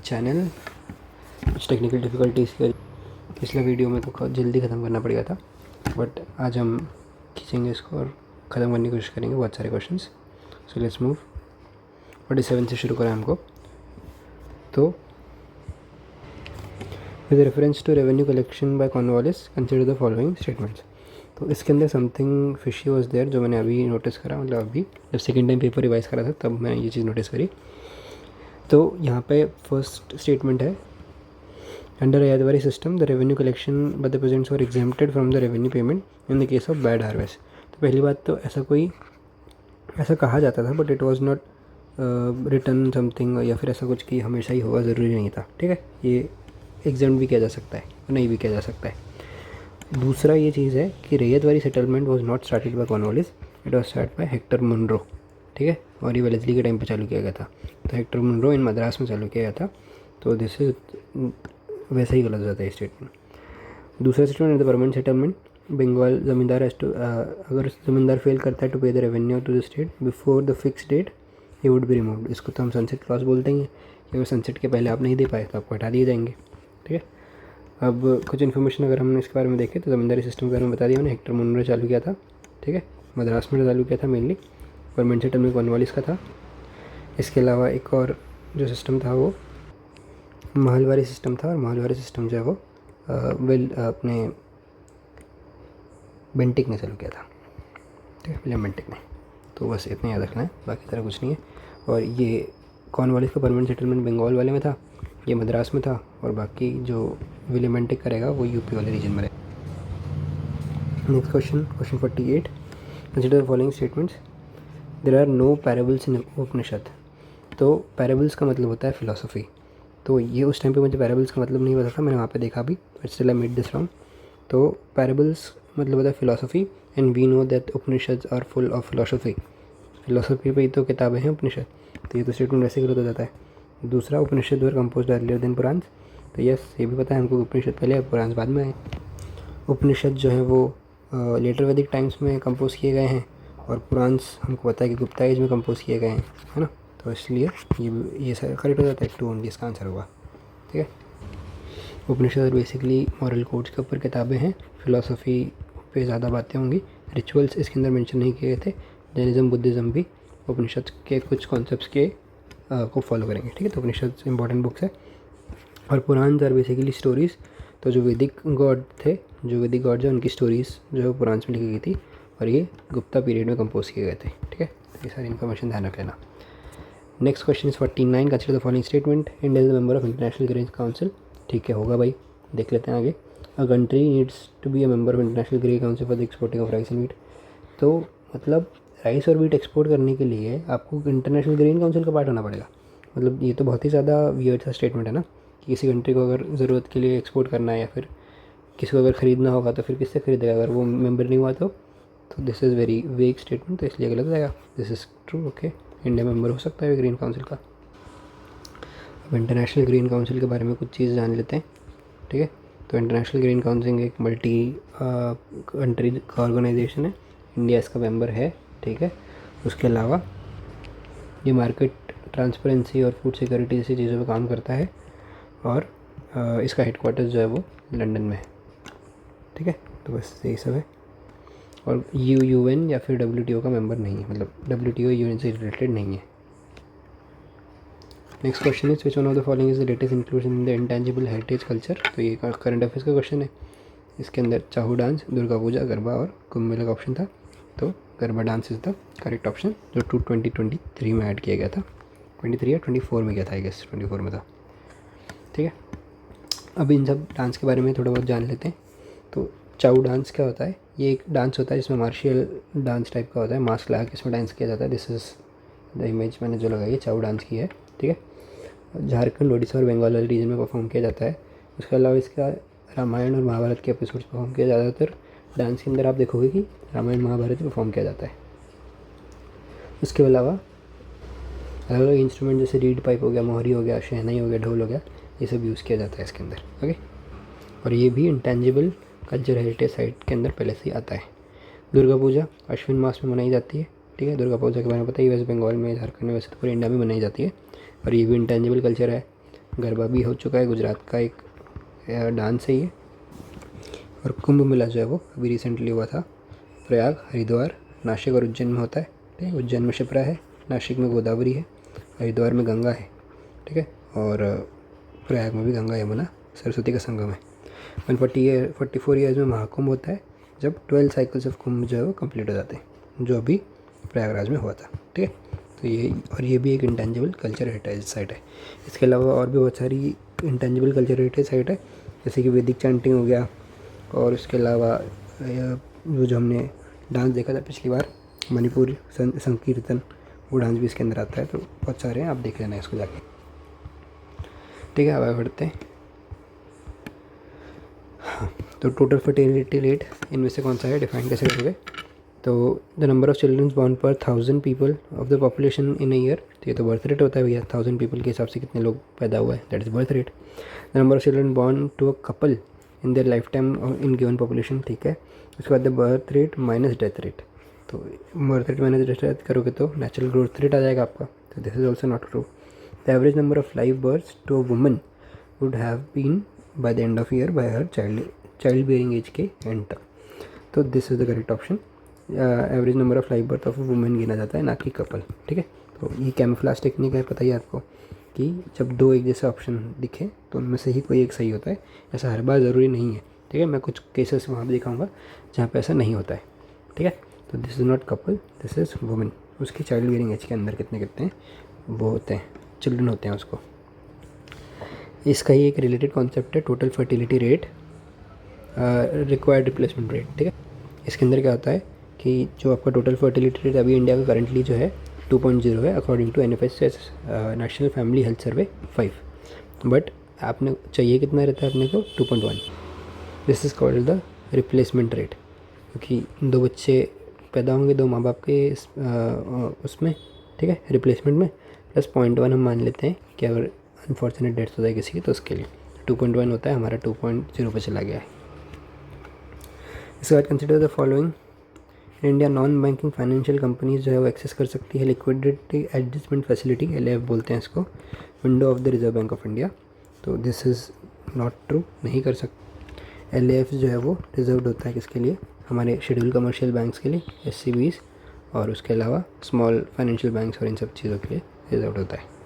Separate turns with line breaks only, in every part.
Channel. कुछ technical difficulties की पिछला वीडियो में तो जल्दी ख़त्म करना पड़ गया था, बट आज हम खींचेंगे इसको और ख़त्म करने की कोशिश करेंगे बहुत सारे क्वेश्चंस। So let's move. 47 से शुरू करें हमको। तो with reference to revenue collection by Cornwallis consider the following statements. तो इसके अंदर समथिंग फिशी वॉज देयर, जो मैंने अभी नोटिस करा, मतलब अभी जब सेकेंड टाइम पेपर रिवाइज करा था तब मैंने ये चीज़ नोटिस करी। तो यहाँ पे फर्स्ट स्टेटमेंट है, अंडर यादवारी system the revenue collection by the presents were exempted from the revenue payment in the case of bad harvest. तो पहली बात तो ऐसा कहा जाता था, but it was not return something या फिर ऐसा कुछ कि हमेशा ही होगा, ज़रूरी नहीं था। ठीक है, ये एग्जाम भी किया जा सकता है और नहीं भी किया जा सकता है। दूसरा ये चीज़ है कि ryotwari settlement was not started by Cornwallis, it was start by Hector Munro. ठीक है, और ये वेलेस्ली के टाइम पे चालू किया गया था। तो हेक्टर मुनरो इन मद्रास में चालू किया गया था। तो दिस इज वैसे ही गलत हो जाता है स्टेटमेंट। दूसरा statement, the permanent settlement Bengal zamindar अगर ज़मींदार फेल करता है to pay the revenue to the state before the fix date he would be removed. इसको तो हम सनसेट क्लॉज बोलते हैं कि अगर सनसेट के पहले आप नहीं दे पाए तो आपको हटा दिए जाएंगे। ठीक है, अब कुछ इन्फॉर्मेशन अगर हमने इसके बारे में देखें तो ज़मींदारी सिस्टम के बारे में बता दिया मैंने। हेक्टर मुनरो चालू किया था। ठीक है, मद्रास में चालू किया था मेनली। परमानेंट सेटलमेंट कॉर्नवालिस का था। इसके अलावा एक और जो सिस्टम था वो महलवारी सिस्टम था, और महलवारी सिस्टम जो है वो अपने बेंटिक ने चालू किया था। ठीक है, विलियम बेंटिक ने। तो बस इतना याद रखना है, बाकी तरह कुछ नहीं है। और ये कॉर्नवालिस का परमानेंट सेटलमेंट बंगाल वाले में था, ये मद्रास में था, और बाकी जो विलियम बेंटिक करेगा वो यूपी वाले रीजन में रहेगा। Next question, question 48, consider the following statements. There are no parables in Upanishad. तो पैराबल्स का मतलब होता है फिलॉसफी। तो ये उस टाइम पे मुझे पैराबल्स का मतलब नहीं पता था, मैंने वहाँ पे देखा भी, but still I made this wrong. तो पैराबल्स मतलब होता है philosophy, and we know that Upanishad are full of philosophy. Philosophy पे ही तो किताबें हैं उपनिषद, तो ये तो स्टेटमेंट वैसे गलत हो जाता है। दूसरा, उपनिषद वर कंपोज्ड अर्लियर देन पुराण। तो यस, ये भी पता है हमको, उपनिषद पहले पुराण बाद में आए। उपनिषद जो है वो लेटर वैदिक टाइम्स में कंपोज किए गए हैं, और पुराण हमको पता है कि गुप्ता एज में कंपोज किए गए हैं, है ना। तो इसलिए ये सारा करेक्ट हो जाता है, 2 ओनली इसका आंसर होगा। ठीक है, उपनिषद बेसिकली मॉरल कोड्स के ऊपर किताबें हैं, फिलॉसफी पे ज़्यादा बातें होंगी। रिचुअल्स इसके अंदर मेंशन नहीं किए गए थे। जैनिज़्म बुद्धिज़्म भी उपनिषद के कुछ कॉन्सेप्ट्स के को फॉलो करेंगे। ठीक है, तो उपनिषद इंपॉर्टेंट बुक्स है। और पुराण आर बेसिकली स्टोरीज़। तो जो वैदिक गॉड थे, जो वैदिक गॉड जो उनकी स्टोरीज़ जो है पुराण में लिखी गई थी, और ये गुप्ता पीरियड में कंपोज किए गए थे। ठीक है, तो ये सारी इन्फॉर्मेशन ध्यान रख लेना। Next question is 49, consider the following statement. India is the member of international grain council. ठीक है, होगा भाई, देख लेते हैं आगे। A country needs to be a member of international grain council for the exporting of rice and wheat. तो मतलब राइस और वीट एक्सपोर्ट करने के लिए आपको इंटरनेशनल ग्रेन काउंसिल का पार्ट होना पड़ेगा। मतलब ये तो बहुत ही ज़्यादा वियर्ड सा स्टेटमेंट है ना, कि किसी कंट्री को अगर ज़रूरत के लिए एक्सपोर्ट करना है या फिर किसी को अगर ख़रीदना होगा तो फिर किससे खरीदेगा अगर वो मेंबर नहीं हुआ तो this is very vague statement, तो इसलिए गलत जाएगा। This is true. Okay, India member हो सकता है ग्रीन काउंसिल का। अब इंटरनेशनल ग्रीन काउंसिल के बारे में कुछ चीज़ जान लेते हैं। ठीक है, तो इंटरनेशनल ग्रीन काउंसिल एक मल्टी कंट्री का ऑर्गेनाइजेशन है, इंडिया इसका मेंबर है। ठीक है, उसके अलावा ये मार्केट ट्रांसपेरेंसी और फूड सिक्योरिटी जैसी चीज़ों पर काम करता है, और इसका हेडक्वार्टर्स जो है वो लंदन में है। ठीक है, तो बस यही सब है। और UN या फिर WTO का मेंबर नहीं है, मतलब WTO UN से रिलेटेड नहीं है। Next question is which one of the following is the latest inclusion in the intangible heritage culture. तो ये करंट अफेयर्स का क्वेश्चन है। इसके अंदर चाहू डांस, दुर्गा पूजा, गरबा और कुंभ मेला का ऑप्शन था। तो garba dance is the correct option, जो 2023 में ऐड किया गया था। 23 या 24 में गया था, आई गेस 24 में था। ठीक है, अब इन सब डांस के बारे में थोड़ा बहुत जान लेते हैं। तो चाऊ डांस क्या होता है? ये एक डांस होता है जिसमें मार्शियल डांस टाइप का होता है, मास्क लगा के इसमें डांस किया जाता है। दिस इज़ द इमेज मैंने जो लगाई है, चाऊ डांस की है। ठीक है, झारखंड, ओडिशा और बंगाल वाले रीजन में परफॉर्म किया जाता है। उसके अलावा इसका रामायण और महाभारत के एपिसोड्स परफॉर्म किया ज़्यादातर डांस के अंदर आप देखोगे कि रामायण महाभारत परफॉर्म किया जाता है। उसके अलावा अलग अलग इंस्ट्रूमेंट जैसे रीड पाइप हो गया, मोहरी हो गया, शहनाई हो गया, ढोल हो गया, ये सब यूज़ किया जाता है इसके अंदर। ओके, और ये भी इंटेंजिबल कल्चर हेरिटेज साइट के अंदर पहले से ही आता है। दुर्गा पूजा अश्विन मास में मनाई जाती है। ठीक है, दुर्गा पूजा के बारे में पता ही, वेस्ट बंगाल में, झारखंड में, वैसे तो पूरे इंडिया में मनाई जाती है, और ये भी इंटेंजिबल कल्चर है। गरबा भी हो चुका है, गुजरात का एक डांस है ये। और कुंभ मेला जो है वो अभी रिसेंटली हुआ था। प्रयाग, हरिद्वार, नासिक और उज्जैन में होता है। ठीक है, उज्जैन में शिप्रा है, नासिक में गोदावरी है, हरिद्वार में गंगा है। ठीक है, और प्रयाग में भी गंगा यमुना सरस्वती का संगम है। 144 ईयर्स में महाकुंभ होता है, जब 12 साइकिल्स ऑफ कुंभ जो है वो कंप्लीट हो जाते हैं, जो अभी प्रयागराज में हुआ था। ठीक है, तो ये भी एक इंटेंजिबल कल्चर हेरिटेज साइट है। इसके अलावा और भी बहुत सारी इंटेंजिबल कल्चर हेरिटेज साइट है, जैसे कि वैदिक चैंटिंग हो गया, और इसके अलावा वो जो हमने डांस देखा था पिछली बार, मणिपुर संकीर्तन, वो डांस भी इसके अंदर आता है। तो बहुत सारे हैं, आप देख लेना इसको जाके। ठीक है, अब आगे बढ़ते हैं। हाँ, तो टोटल फर्टिलिटी रेट इनमें से कौन सा है, डिफाइन कैसे करोगे? तो the number of childrens born per 1000 people of the population in a year, तो ये तो बर्थ रेट होता है भैया, 1000 पीपल के हिसाब से कितने लोग पैदा हुआ है, that is birth rate. The number of children born to a couple in their lifetime in given population. ठीक है, उसके बाद the birth rate minus death rate, तो birth rate minus death rate करोगे तो नेचुरल ग्रोथ रेट आ जाएगा आपका, तो this is also not true. The average number of live births to a woman would have been by the end of year by her child bearing age के end तक, तो this is the correct option. Average number of live birth of women गिना जाता है, ना कि couple. ठीक है, तो ये कैमोफ्लेज टेक्निक है, पता ही है आपको कि जब दो एक जैसे ऑप्शन दिखे तो उनमें से ही कोई एक सही होता है, ऐसा हर बार ज़रूरी नहीं है। ठीक है, मैं कुछ केसेस वहाँ पर दिखाऊंगा जहाँ पे ऐसा नहीं होता है। ठीक है, तो this is not couple, this is women. उसकी चाइल्ड बेयरिंग एज के अंदर कितने कितने हैं वो होते हैं, चिल्ड्रन होते हैं उसको। इसका ही एक रिलेटेड कॉन्सेप्ट है total fertility rate, required replacement rate. ठीक है, इसके अंदर क्या होता है कि जो आपका टोटल फर्टिलिटी रेट अभी इंडिया का करंटली जो है 2.0 है according to NFS national family health survey 5, but आपने चाहिए कितना रहता है अपने को 2.1। This is called the replacement rate, क्योंकि 2 बच्चे पैदा होंगे 2 माँ बाप के उसमें, ठीक है, रिप्लेसमेंट में, प्लस 0.1 हम मान लेते हैं कि अगर अनफॉर्चुनेट डेथ हो जाए किसी की तो उसके लिए 2.1 होता है, हमारा 2.0 पे चला गया है। इसके बाद consider the following. In India non banking financial companies जो है वो एक्सेस कर सकती है लिक्विडिटी एडजस्टमेंट फैसिलिटी, LAF बोलते हैं इसको, window of the Reserve Bank of India, तो दिस इज़ नॉट ट्रू, नहीं कर सकते। LAF जो है वो रिजर्व होता है किसके लिए, हमारे शेड्यूल कमर्शियल बैंक्स के लिए, SCBs, और उसके अलावा स्मॉल फाइनेंशियल बैंक्स और इन सब चीज़ों के लिए रिजर्व होता है।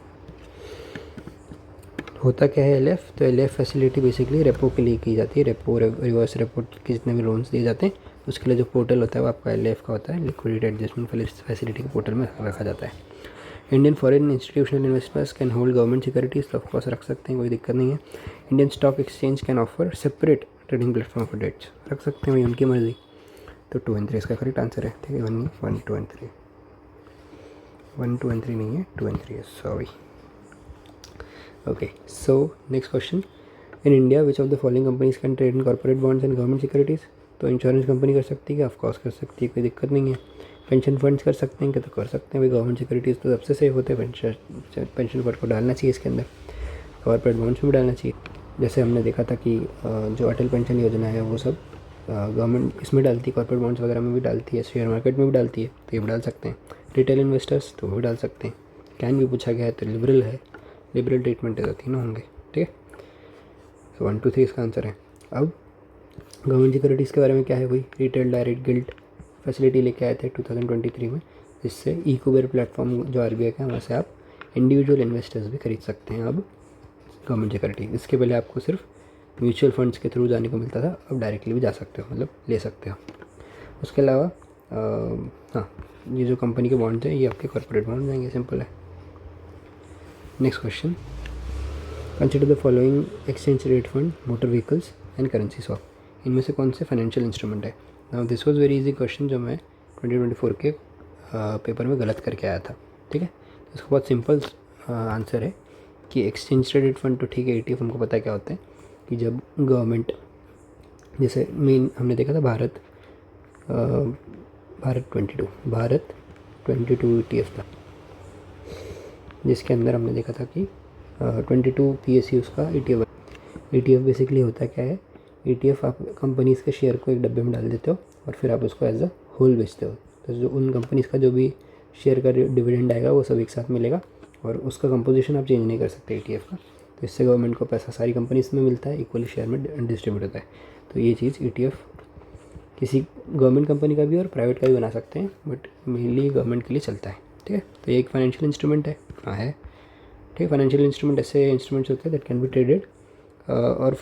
होता क्या है LAF, तो LAF फैसिलिटी बेसिकली रेपो के लिए की जाती है, रेपो रिवर्स रेपो के जितने भी लोन्स दिए जाते हैं उसके लिए जो पोर्टल होता है वो आपका LAF का होता है, लिक्विडिटी एडजस्टमेंट फैसिलिटी के पोर्टल में रखा जाता है। Indian foreign institutional investors can hold government securities, तो ऑफकोर्स रख सकते हैं, कोई दिक्कत नहीं है। Indian stock exchange can offer separate trading platform for debts, रख सकते हैं भाई, उनकी मर्जी। तो 2 और 3 इसका करेक्ट आंसर है। ठीक है, 1, 2 और 3, 1, 2 और 3 नहीं है, 2 और 3 है, sorry. Okay, so next question. In India, which of the following companies can trade in corporate bonds and government securities? तो इंश्योरेंस कंपनी कर सकती है, ऑफकोर्स कर सकती है, कोई दिक्कत नहीं है। पेंशन फंड्स कर सकते हैं, क्या तो कर सकते हैं भाई, गवर्नमेंट सिक्योरिटीज़ तो सबसे सेफ होते हैं, पेंशन फंड को डालना चाहिए इसके अंदर, कॉर्पोरेट बॉन्ड्स में भी डालना चाहिए। जैसे हमने देखा था कि जो अटल पेंशन योजना है वो सब गवर्नमेंट इसमें डालती है, कॉर्पोरेट बॉन्ड्स वगैरह में भी डालती है, शेयर मार्केट में भी डालती है, तो ये भी डाल सकते हैं। रिटेल इन्वेस्टर्स तो वो भी डाल सकते हैं। कैन भी पूछा गया है तो लिबरल है, लिबरल ट्रीटमेंट है तो तीनों होंगे। ठीक है, तो 1, 2, 3 इसका आंसर है। अब गवर्नमेंट सिक्योरिटीज़ के बारे में क्या है, वही रिटेल डायरेक्ट गिल्ड फैसिलिटी लेके आए थे 2023 में, जिससे इकोबेर प्लेटफॉर्म जो RBI का है वहाँ से आप इंडिविजुअल इन्वेस्टर्स भी खरीद सकते हैं अब गवर्नमेंट सिक्योरिटी। इसके पहले आपको सिर्फ म्यूचुअल फंड्स के थ्रू जाने को मिलता था, अब डायरेक्टली भी जा सकते हो, मतलब ले सकते हो। उसके अलावा हाँ, ये जो कंपनी के बॉन्ड्स हैं ये आपके कॉर्पोरेट बॉन्ड जाएंगे, सिंपल है। Next question, consider the following exchange rate fund, motor vehicles and currency swap, इनमें से कौन से फाइनेंशियल इंस्ट्रूमेंट है। Now this was very easy question जो मैं 2024 के पेपर में गलत करके आया था। ठीक है, तो इसका बहुत सिंपल आंसर है कि एक्सचेंज ट्रेडेड फंड तो ठीक है, ETF हमको पता है क्या होता है कि जब गवर्नमेंट, जैसे मेन हमने देखा था भारत 22 ETF था, जिसके अंदर हमने देखा था कि 22 PSUs का ETF बेसिकली होता क्या है, ETF आप कंपनीज़ के शेयर को एक डब्बे में डाल देते हो और फिर आप उसको एज अ होल बेचते हो, तो जो उन कंपनीज़ का जो भी शेयर का डिविडेंड आएगा वो सब एक साथ मिलेगा और उसका कंपोजिशन आप चेंज नहीं कर सकते ETF का, तो इससे गवर्नमेंट को पैसा सारी कंपनीज में मिलता है, इक्वली शेयर में डिस्ट्रीब्यूट होता है। तो ये चीज़ ETF किसी गवर्नमेंट कंपनी का भी और प्राइवेट का भी बना सकते हैं, बट मेनली गवर्नमेंट के लिए चलता है। ठीक है, तो ये एक फाइनेंशियल इंस्ट्रूमेंट है। हाँ है, ठीक है। फाइनेंशियल इंस्ट्रूमेंट ऐसे इंस्ट्रूमेंट्स होते हैं दैट कैन बी ट्रेडेड और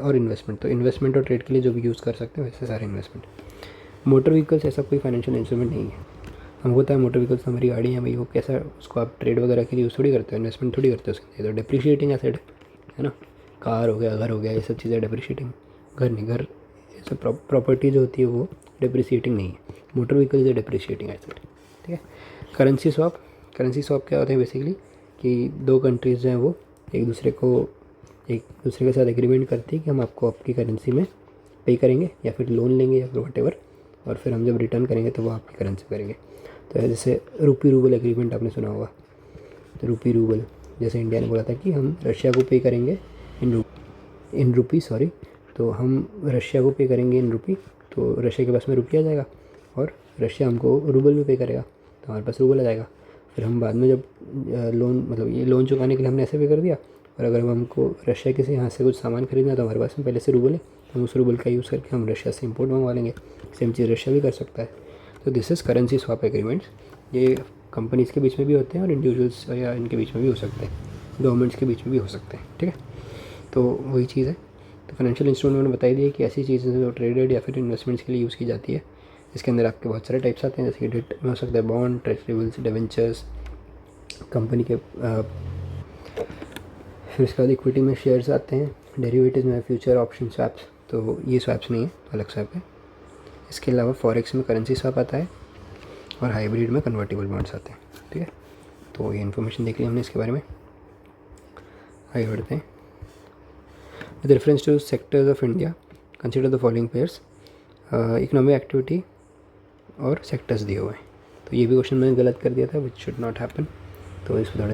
और इन्वेस्टमेंट। तो इन्वेस्टमेंट और ट्रेड के लिए जो भी यूज़ कर सकते हैं वैसे सारे इन्वेस्टमेंट। मोटर व्हीकल्स ऐसा कोई फाइनेंशियल इंस्ट्रूमेंट नहीं है। हमको पता है मोटर व्हीकल्स हमारी गाड़ी है भाई, वो कैसा उसको आप ट्रेड वगैरह के लिए यूज़ थोड़ी करते हो, इन्वेस्टमेंट थोड़ी करते हो उसके लिए। तो डिप्रिशिएटिंग एसेट है ना, कार हो गया, घर हो गया, ये सब चीज़ें डिप्रिशिएटिंग। घर नहीं, घर ये सब प्रॉपर्टी जो होती है वो डिप्रिशिएटिंग नहीं है। Motor vehicle is depreciating asset. ठीक है। करेंसी स्वैप क्या होता है बेसिकली कि दो कंट्रीज़ जो हैं वो एक दूसरे के साथ एग्रीमेंट करती है कि हम आपको आपकी करेंसी में पे करेंगे या फिर लोन लेंगे या फिर व्हाटएवर, और फिर हम जब रिटर्न करेंगे तो वो आपकी करेंसी करेंगे। तो जैसे रूपी रूबल एग्रीमेंट आपने सुना होगा। तो रूपी रूबल जैसे इंडिया ने बोला था कि हम रशिया को पे करेंगे इन रूपी सॉरी, तो हम रशिया को पे करेंगे इन रूपी, तो रशिया के पास में रुपया आ जाएगा और रशिया हमको रूबल में पे करेगा, तो हमारे पास रूबल आ जाएगा। फिर हम बाद में जब लोन मतलब ये लोन चुकाने के लिए हमने ऐसे पे कर दिया, और अगर हमको रशिया के से यहाँ से कुछ सामान खरीदना तो हमारे पास में पहले से रूबल है, हम उस रूबल का यूज़ करके हम रशिया से इंपोर्ट मंगवा लेंगे। सेम चीज़ रशिया भी कर सकता है। तो this is currency swap agreements. ये कंपनीज़ के बीच में भी होते हैं और इंडिविजुअल्स या इनके बीच में भी हो सकते हैं, गवर्नमेंट्स के बीच में भी हो सकते हैं। ठीक है, तो वही चीज़ है। तो फाइनेंशियल इंस्ट्रूमेंट मैंने बताई दी है कि ऐसी चीज़ें जो ट्रेडेड या फिर इन्वेस्टमेंट्स के लिए यूज़ की जाती है। इसके अंदर आपके बहुत सारे टाइप्स आते हैं, जैसे कि डेट में हो सकता है बॉन्ड, ट्रेजरेबल्स, डिवेंचर्स, कंपनी के फिर इसके बाद इक्विटी में शेयर्स आते हैं, डेरिवेटिव्स में फ्यूचर ऑप्शन स्वैप्स, तो ये स्वैप्स नहीं है, अलग स्वैप है। इसके अलावा फॉरेक्स में करेंसी स्वैप आता है और हाइब्रिड में कन्वर्टेबल बॉन्ड्स आते हैं। ठीक है, तो ये इन्फॉर्मेशन देख ली हमने इसके बारे में। आगे बढ़ते हैं। With reference to sectors of India consider the following pairs, economic activity और सेक्टर्स दिए हुए हैं। तो ये भी क्वेश्चन मैंने गलत कर दिया था, विच शुड नॉट हैपन। तो इसको थोड़ा,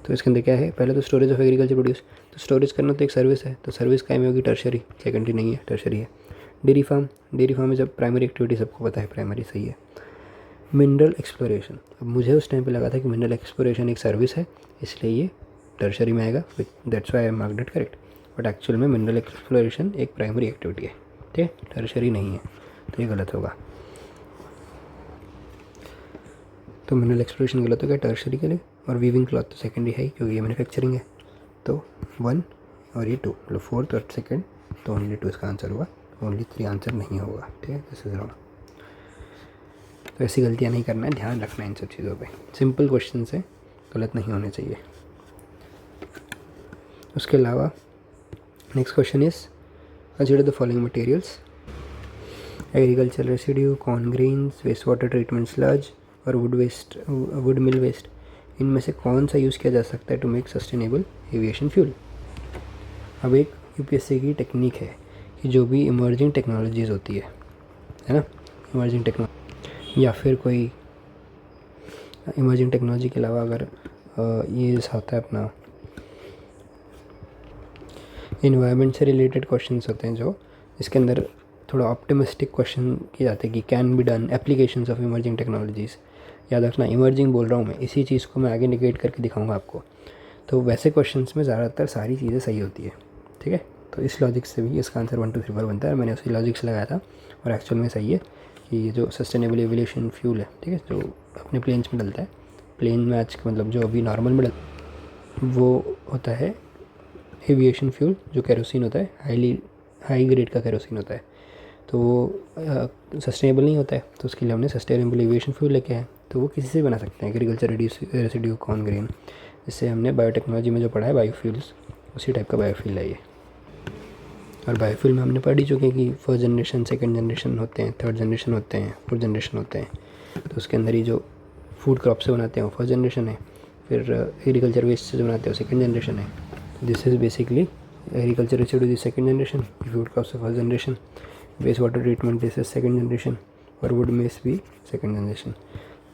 तो इसके अंदर क्या है, पहले तो स्टोरेज ऑफ एग्रीकल्चर प्रोड्यूस। तो स्टोरेज करना तो एक सर्विस है, तो सर्विस कायम होगी टर्शरी, सेकेंडरी नहीं है, टर्शरी है। डेयरी फार्म जब प्राइमरी एक्टिविटी सबको पता है, प्राइमरी सही है। मिनरल एक्सप्लोरेशन, अब मुझे उस टाइम पे लगा था कि मिनरल एक्सप्लोरेशन एक सर्विस है, इसलिए ये टर्शरी में आएगा, that's why I marked it correct. But actual में मिनरल एक्सप्लोरेशन एक प्राइमरी एक्टिविटी है, ठीक है, टर्शरी नहीं है, तो ये गलत होगा। तो मिनरल एक्सप्लोरेशन गलत हो गया टर्शरी के लिए, और वीविंग क्लॉथ तो सेकेंडरी है क्योंकि ये मैन्युफैक्चरिंग है। तो 1 और ये 2, मतलब 4th और 2nd, तो ओनली 2 इसका आंसर होगा, ओनली 3 आंसर नहीं होगा। ठीक है, दिस इज रॉन्ग। तो ऐसी गलतियाँ नहीं करना है, ध्यान रखना है इन सब चीज़ों पे। सिंपल क्वेश्चन से गलत नहीं होने चाहिए। उसके अलावा next question is consider the following materials, agriculture residue, corn grains, waste water treatment sludge और वुड मिल वेस्ट, इनमें से कौन सा यूज़ किया जा सकता है to make sustainable aviation fuel. अब एक यूपीएससी की टेक्निक है कि जो भी इमर्जिंग टेक्नोलॉजीज़ होती है ना, इमर्जिंग टेक्नोलॉजी या फिर कोई इमर्जिंग टेक्नोलॉजी के अलावा अगर ये जैसा होता है अपना इन्वायरमेंट से रिलेटेड क्वेश्चंस होते हैं, जो इसके अंदर थोड़ा ऑप्टिमिस्टिक क्वेश्चन किए जाते हैं कि can be done applications of emerging technologies. याद रखना, इमर्जिंग बोल रहा हूँ मैं, इसी चीज़ को मैं आगे निगेट करके दिखाऊंगा आपको। तो वैसे क्वेश्चंस में ज़्यादातर सारी चीज़ें सही होती है। ठीक है, तो इस लॉजिक से भी इसका आंसर 1 2 3 4 बनता है, और मैंने उसी लॉजिक से लगाया था और एक्चुअल में सही है कि ये जो सस्टेनेबल एविएशन फ्यूल है, ठीक है, जो अपने प्लेन्स में डलता है, प्लेन में आज मतलब जो अभी नॉर्मल में वो होता है एविएशन फ्यूल, जो केरोसिन होता है, हाई ग्रेड का केरोसिन होता है, तो वो सस्टेनेबल नहीं होता है, तो उसके लिए हमने सस्टेनेबल एविएशन फ्यूल लेके आए। तो वो किसी से बना सकते हैं, एग्रीकल्चर रेसिड्यू, कॉर्न ग्रेन, जिससे हमने बायोटेक्नोलॉजी में जो पढ़ा है बायोफ्यूल्स, उसी टाइप का बायोफ्यूल है ये। और बायोफ्यूल में हमने पढ़ ही चुके हैं कि फर्स्ट जनरेशन, सेकंड जनरेशन होते हैं, थर्ड जनरेशन होते हैं, फोर्थ जनरेशन होते हैं। तो उसके अंदर ही जो फूड क्रॉप से बनाते हैं वो फर्स्ट जनरेशन है, फिर एग्रीकल्चर वेस्ट से जो बनाते हैं वो सेकंड जनरेशन है। This is basically agriculture residue second generation, food crop से first generation, waste water treatment this is second generation, और वुड मेस भी सेकंड जनरेशन।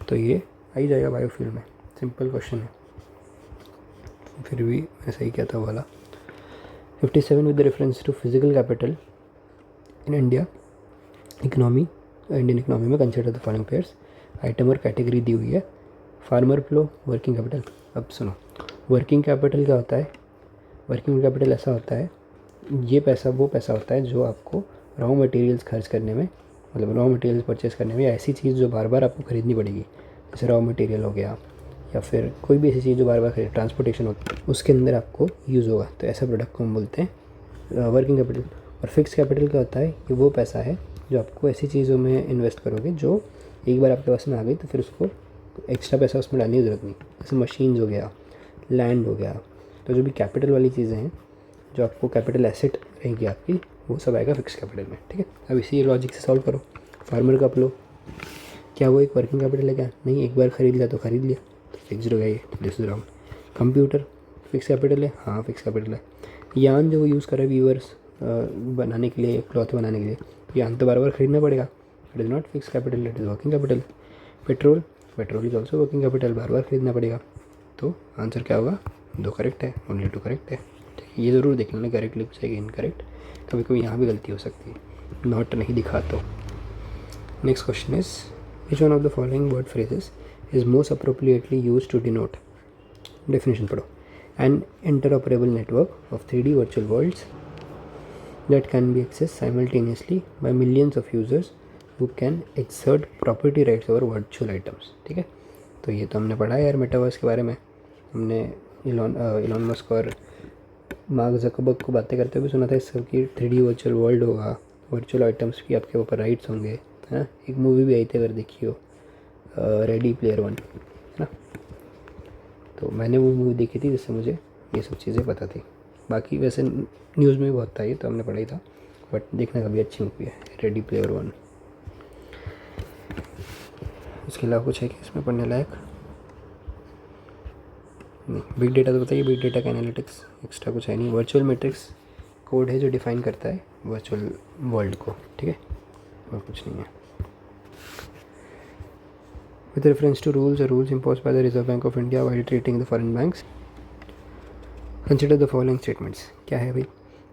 तो ये आ ही जाएगा बायोफ्यूल में, सिंपल क्वेश्चन है। फिर भी मैं सही क्या था वाला। 57 with reference to physical capital in India economy, Indian economy में consider the following pairs, item और कैटेगरी दी हुई है। Farmer flow, working capital. अब सुनो, वर्किंग कैपिटल क्या होता है, वर्किंग कैपिटल ऐसा होता है, ये पैसा वो पैसा होता है जो आपको रॉ मटेरियल्स खर्च करने में, मतलब रॉ मटेरियल्स परचेस करने में, या ऐसी चीज़ जो बार बार आपको ख़रीदनी पड़ेगी, जैसे रॉ मटेरियल हो गया या फिर कोई भी ऐसी चीज़ जो बार बार खरीद, ट्रांसपोर्टेशन होती है, उसके अंदर आपको यूज़ होगा, तो ऐसा प्रोडक्ट को हम बोलते हैं वर्किंग कैपिटल। और फिक्स कैपिटल क्या होता है, कि वो पैसा है जो आपको ऐसी चीज़ों में इन्वेस्ट करोगे जो एक बार आपके पास में आ गई तो फिर उसको एक्स्ट्रा पैसा उसमें डालने की ज़रूरत नहीं, जैसे मशीन्स हो गया, लैंड हो गया। तो जो भी कैपिटल वाली चीज़ें हैं, जो आपको कैपिटल एसेट रहेगी आपकी, वो सब आएगा फिक्स कैपिटल में, ठीक है। अब इसी लॉजिक से सॉल्व करो। फार्मर कप लो, क्या वो एक वर्किंग कैपिटल है क्या? नहीं, एक बार ख़रीद लिया तो ख़रीद लिया, तो फिक्स हो गया ये, this is round. Computer fix capital है, हाँ फिक्स कैपिटल है। यान जो वो यूज़ कर रहे हैं वीवर्स बनाने के लिए, क्लॉथ बनाने के लिए, तो यान तो बार बार ख़रीदना पड़ेगा, it is not fix capital, it is working capital. Petrol is also working capital, बार बार ख़रीदना पड़ेगा, तो आंसर क्या होगा? 2 करेक्ट है, ओनली 2 करेक्ट है। ये ज़रूर देख लेना करेक्ट लिख जाएगी इनकरेक्ट, कभी कभी यहाँ भी गलती हो सकती है, नॉट नहीं दिखा तो। Next question is which one of the following word phrases is most appropriately use to denote, definition पढ़ो, an interoperable network of 3D virtual worlds that can be accessed simultaneously by millions of users who can exert property rights over virtual items, ठीक है। तो ये तो हमने पढ़ा है यार मेटावर्स के बारे में, हमने इलॉन मस्क और मार्क ज़करबर्ग को बातें करते हुए सुना था इस सब की 3D वर्चुअल वर्ल्ड होगा, वर्चुअल आइटम्स की आपके ऊपर राइट्स होंगे, है ना। एक मूवी भी आई थी अगर देखी हो, रेडी प्लेयर वन, है ना। तो मैंने वो मूवी देखी थी जिससे मुझे ये सब चीज़ें पता थी। बाकी वैसे न्यूज़ में भी बहुत था ये, तो हमने पढ़ा ही था, बट देखने का भी अच्छी मूवी है रेडी प्लेयर वन। इसके अलावा कुछ है कि इसमें पढ़ने लायक? नहीं। बिग डेटा तो बताइए, बिग डेटा का एनालिटिक्स, एक्स्ट्रा कुछ है नहीं। वर्चुअल मैट्रिक्स कोड है जो डिफाइन करता है वर्चुअल वर्ल्ड को, ठीक है, और कुछ नहीं है। With reference to rules imposed by the Reserve Bank of India while treating the foreign banks, consider the following statements. क्या है भाई?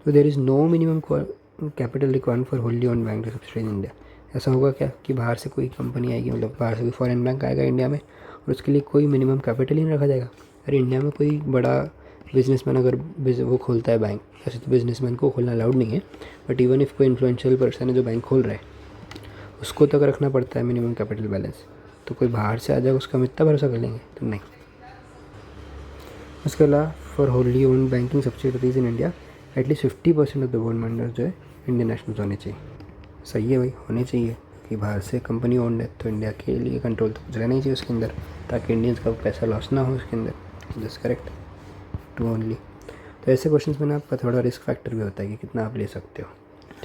तो there is no minimum capital required for wholly own bank subsidiaries in India. ऐसा होगा क्या कि बाहर से कोई कंपनी आएगी, मतलब बाहर से कोई फॉरेन बैंक आएगा इंडिया में, और उसके लिए कोई मिनिमम कैपिटल ही नहीं रखा जाएगा? अरे इंडिया में कोई बड़ा बिजनेसमैन अगर वो खोलता है बैंक, ऐसे तो बिजनेसमैन को खोलना अलाउड नहीं है, बट इवन इफ़ कोई इन्फ्लुएंशियल पर्सन है जो बैंक खोल रहा है, उसको तक रखना पड़ता है मिनिमम कैपिटल बैलेंस। तो कोई बाहर से आ जाएगा उसका हम इतना भरोसा कर लेंगे? तो नहीं। उसके अलावा for wholly own banking subsidiaries in India at least 50% of the board members जो है इंडियन नेशनल्स होने चाहिए। सही है भाई, होने चाहिए, कि बाहर से कंपनी ओन्ड है तो इंडिया के लिए कंट्रोल तो कुछ रहना ही चाहिए उसके अंदर, ताकि इंडियंस का पैसा लॉस ना हो उसके अंदर। This correct, two only. तो ऐसे क्वेश्चंस में ना आपका थोड़ा रिस्क फैक्टर भी होता है कि कितना आप ले सकते हो,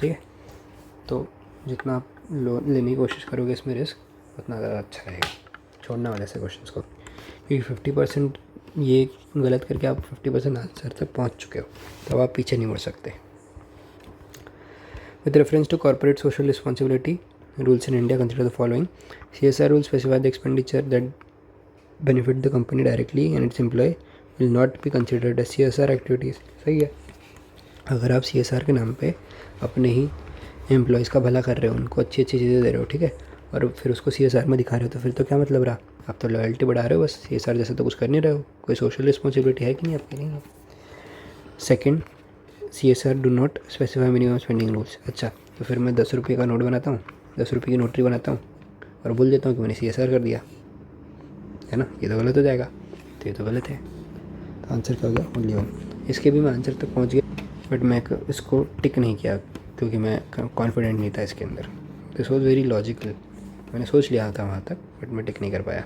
ठीक है। तो जितना आप लोन लेने की कोशिश करोगे इसमें रिस्क, उतना ज़्यादा अच्छा रहेगा छोड़ना वाले ऐसे क्वेश्चंस को, क्योंकि 50% ये गलत करके आप 50% आंसर तक पहुंच चुके हो, तो अब आप पीछे नहीं मुड़ सकते। With reference to corporate social responsibility rules in India, consider the following. CSR rule specify the expenditure that benefit the company directly and its employ will not be considered as CSR activities. सही है, अगर आप CSR के नाम पे अपने ही employees का भला कर रहे हो, उनको अच्छी अच्छी चीज़ें दे रहे हो, ठीक है, और फिर उसको CSR में दिखा रहे हो, तो फिर तो क्या मतलब रहा? आप तो लॉयल्टी बढ़ा रहे हो बस, CSR जैसे तो कुछ कर नहीं रहे हो, कोई सोशल रिस्पॉन्सिबिलिटी है कि नहीं आपकी? नहीं है। Second, CSR do not specify minimum spending rules. अच्छा, तो फिर मैं 10 रुपये का नोट बनाता हूँ, 10 रुपये की नोटरी बनाता हूँ और बोल देता हूँ कि मैंने CSR कर दिया, है ना, ये तो गलत हो जाएगा, तो ये तो गलत है। तो आंसर क्या हो गया? Only one. इसके भी मैं आंसर तक पहुँच गया, बट मैं इसको टिक नहीं किया क्योंकि मैं कॉन्फिडेंट नहीं था इसके अंदर। दिस वॉज वेरी लॉजिकल, मैंने सोच लिया था वहाँ तक, बट मैं टिक नहीं कर पाया।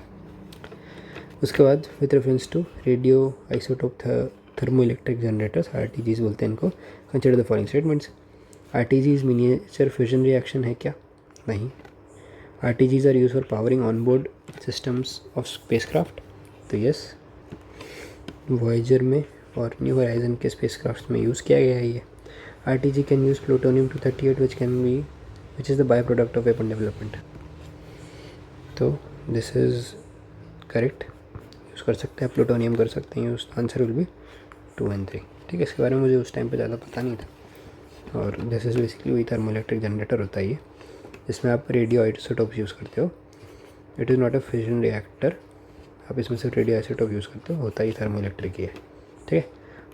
उसके बाद with reference to radio isotope thermo electric generators, RTGs बोलते हैं इनको, consider the following statements. RTGs miniature fusion reaction है क्या? नहीं। RTGs are use for powering on board systems of spacecraft, तो यस। वॉयेजर में और न्यू होराइजन के स्पेसक्राफ्ट में यूज़ किया गया है ये। RTG कैन यूज़ प्लूटोनियम-238 which is the by product of weapon development, तो दिस इज़ करेक्ट, यूज़ कर सकते हैं, प्लूटोनियम कर सकते हैं use. Answer will be 2 and 3, ठीक है। इसके बारे में मुझे उस टाइम पे ज़्यादा पता नहीं था। और दिस इज़ बेसिकली वही थर्मो इलेक्ट्रिक जनरेटर होता है ये, जिसमें आप रेडियो आइसोटोप यूज़ करते हो। It is not a fission reactor, आप इसमें सिर्फ रेडियो आइसोटोप यूज़ करते हो, होता ही थर्मो इलेक्ट्रिक ही है, ठीक है।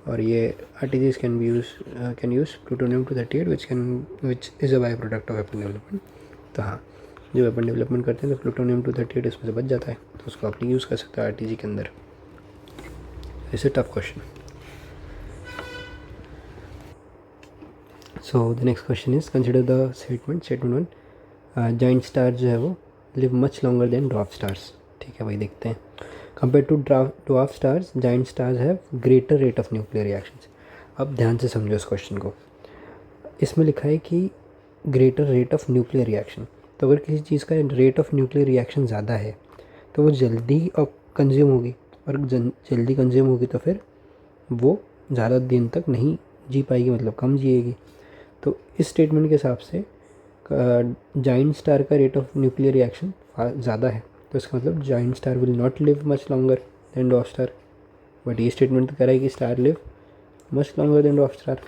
और ये RTGs can use plutonium-238 which is a by product of weapon development. तो हाँ, जो वेपन डेवलपमेंट करते हैं तो plutonium-238 इसमें से बच जाता है, तो उसको आप यूज़ कर सकते हो RPG के अंदर। It's a tough question. So the next question is consider the statement 1, giant star जो है वो live much longer than dwarf stars. ठीक है भाई, देखते हैं। Compare to dwarf stars, giant stars have greater rate of nuclear reactions. अब ध्यान से समझो इस क्वेश्चन को। इसमें लिखा है कि greater rate of nuclear reaction, तो अगर किसी चीज़ का रेट ऑफ न्यूक्लियर रिएक्शन ज़्यादा है तो वो जल्दी कंज्यूम होगी, और जल्दी कंज्यूम होगी तो फिर वो ज़्यादा दिन तक नहीं जी पाएगी, मतलब कम जिएगी। तो इस स्टेटमेंट के हिसाब से जाइंट स्टार का रेट ऑफ न्यूक्लियर रिएक्शन ज़्यादा है, तो इसका मतलब giant star will not live much longer than dwarf star. But ये स्टेटमेंट तो कह रहा है कि star live much longer than dwarf star.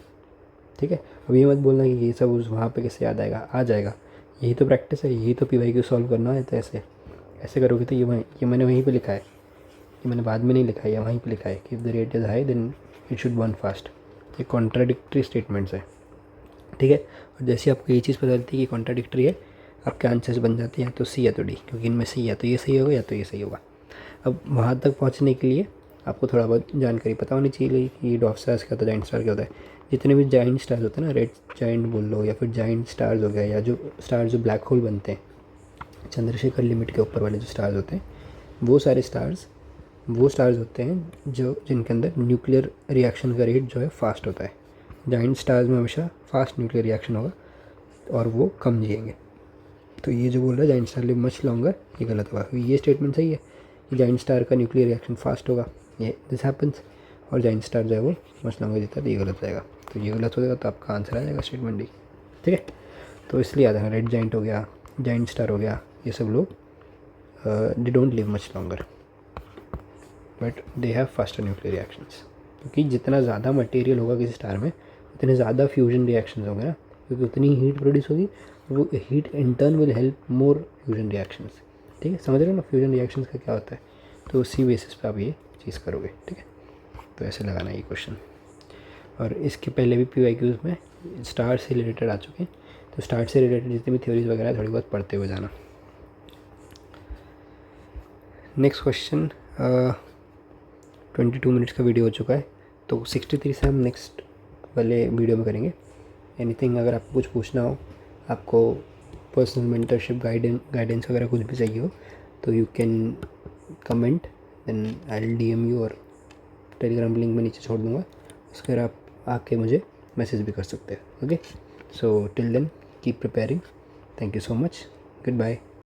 ठीक है, अब ये मत बोलना कि ये सब उस वहाँ पे कैसे याद आएगा, आ जाएगा। यही तो प्रैक्टिस है, यही तो PYQ सॉल्व करना है। तो ऐसे करोगे तो ये मैंने वहीं पे लिखा है, ये मैंने बाद में नहीं लिखा है, या वहीं पे लिखा है कि if the rate is high then it should burn fast. ये कॉन्ट्राडिक्टरी स्टेटमेंट्स है। ठीक है, और जैसे आपको ये चीज़ पता चलती है कि कॉन्ट्राडिक्टरी है, आपके आंसर्स बन जाते हैं या तो C या तो D, क्योंकि इनमें से या तो ये सही होगा या तो ये सही होगा। अब वहाँ तक पहुँचने के लिए आपको थोड़ा बहुत जानकारी पता होनी चाहिए कि ड्वार्फ स्टार्स क्या होता है, जाइंट स्टार क्या होता है। जितने भी जाइंट स्टार्स होते हैं ना, रेड जाइंट बोल लो या फिर जाइंट स्टार्स हो गया, या जो स्टार्स जो ब्लैक होल बनते हैं, चंद्रशेखर लिमिट के ऊपर वाले जो स्टार्स होते हैं, वो सारे स्टार्स होते हैं जो जिनके अंदर न्यूक्लियर रिएक्शन का रेट जो है फास्ट होता है। जाइंट स्टार्स में हमेशा फास्ट न्यूक्लियर रिएक्शन होगा और वो कम जिएंगे। तो ये जो बोल रहा है giant star live much longer, ये गलत होगा। ये स्टेटमेंट सही है कि जाइंट स्टार का न्यूक्लियर रिएक्शन फास्ट होगा, ये दिस हैपन्स, और जाइंट स्टार जो है वो मच लॉन्गर जीता है, तो ये गलत हो जाएगा। तो ये गलत हो जाएगा, तो आपका आंसर आ जाएगा स्टेटमेंट D। ठीक है, तो इसलिए याद है, रेड जाइंट हो गया, जाइंट स्टार हो गया, ये सब लोग they don't live much longer but they have faster nuclear reactions. क्योंकि जितना ज़्यादा मटेरियल होगा किसी स्टार में, उतने ज़्यादा फ्यूजन रिएक्शंस होंगे ना, क्योंकि उतनी हीट प्रोड्यूस होगी, वो heat in turn will help more fusion reactions. ठीक है, समझ रहे हो ना फ्यूजन रिएक्शंस का क्या होता है। तो उसी बेसिस पे आप ये चीज़ करोगे। ठीक है, तो ऐसे लगाना ये क्वेश्चन। और इसके पहले भी PYQs में स्टार से रिलेटेड आ चुके हैं, तो स्टार से रिलेटेड जितनी भी थ्योरीज वगैरह थोड़ी बहुत पढ़ते हुए जाना। नेक्स्ट क्वेश्चन, 22 मिनट्स का वीडियो हो चुका है, तो 63 से हम नेक्स्ट वाले वीडियो में करेंगे। एनीथिंग अगर आपको कुछ पूछना हो, आपको पर्सनल मेंटरशिप गाइडेंस वगैरह कुछ भी चाहिए हो, तो you can comment, then I will DM you, और टेलीग्राम लिंक में नीचे छोड़ दूँगा, उसके आप आके मुझे मैसेज भी कर सकते हैं। Okay, so till then keep preparing. Thank you so much, good bye.